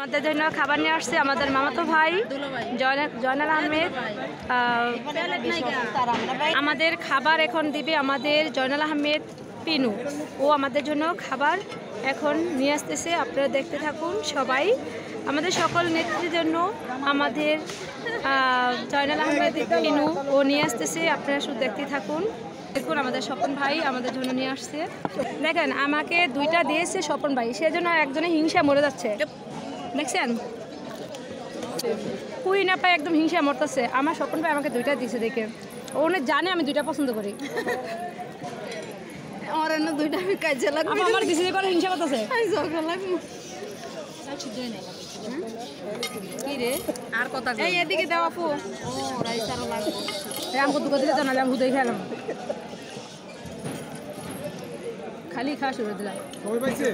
আমাদের জন্য খাবার নিয়ে আসছে আমাদের মামাতো ভাই জয়নাল আহমেদ। আমাদের খাবার এখন দিবে আমাদের জয়নাল আহমেদ পিনু। ও আমাদের জন্য খাবার এখন নিয়ে আসতেছে, আপনারা দেখতে থাকুন সবাই। আমাদের সকল নেত্রীর জন্য আমাদের জয়নাল আহমেদ পিনু ও নিয়ে আসতেছে, আপনারা শুধু দেখতে থাকুন। দেখুন আমাদের স্বপন ভাই আমাদের জন্য নিয়ে আসছে। দেখেন আমাকে দুইটা দিয়েছে স্বপন ভাই, সেজন্য একজনে হিংসা মরে যাচ্ছে। দেখছেন কুই না পায় একদম হিংসা মরতেছে। আমার স্বপন ভাই আমাকে দুইটা দিয়েছে দেখে, ও জানে আমি দুইটা পছন্দ করি। আমার অন্য দুইটা আমি কাজে লাগবে, আমার দিছে করে হিংসা করতেছে। কি রে আর কথা এই এদিকে দাও আপু। ও রাইস আরো লাগবে। আমগো দুটো দিলে জানালে আমি হুদাই খেলাম, খালি খাওয়া শুরু দিলাম। সবাই পাইছে?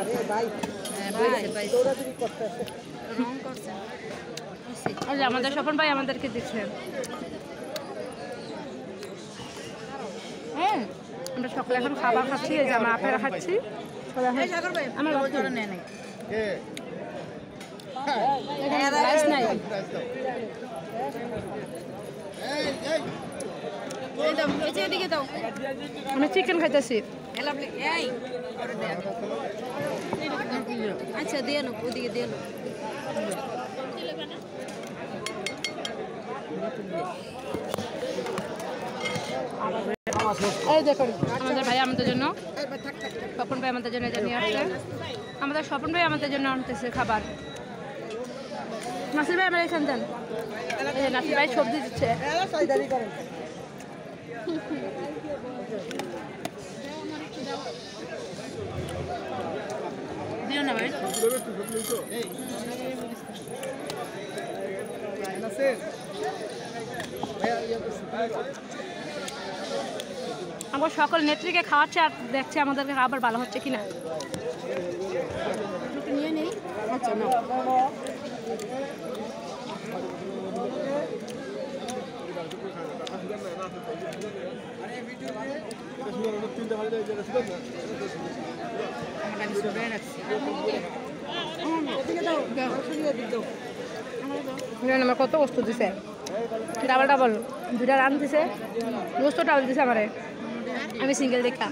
আরে ভাই ভাই রং করছে। আমাদের স্বপন ভাই আমাদেরকে দিচ্ছে। হ্যাঁ আমরা সকালে এখন খাবার খাচ্ছি, এই যে আমার আপেরা খাচ্ছি। আমার ধরে নেয় নাই রাইস নাই, এদিকে দাও। আমি চিকেন খাইতেছি। আচ্ছা দিয়ে নো, ওদিকে দিয়ে নো। এই দেখুন আমাদের ভাই আমাদের জন্য, স্বপন ভাই আমাদের জন্য এটা নিয়ে আসছে। আমাদের স্বপন ভাই আমাদের জন্য আনতেছে খাবার। নাসির ভাই আমার এখানে দেন, নাসির ভাই সবজি দিচ্ছে। দিও না ভাই। আমার সকল নেত্রীকে খাওয়াচ্ছে আর দেখছে আমাদেরকে খাবার ভালো হচ্ছে কিনা। নিয়ে নেই। আচ্ছা না আমার কত বস্তু দিছে, ডাবল ডাবল দুটা রান দিছে, বস্তু ডাবল দিছে আমারে, আমি সিঙ্গেল দেখা।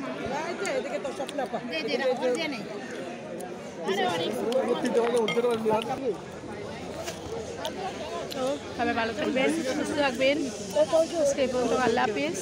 সবাই ভালো থাকবেন, সুস্থ থাকবেন। আল্লাহ হাফিজ।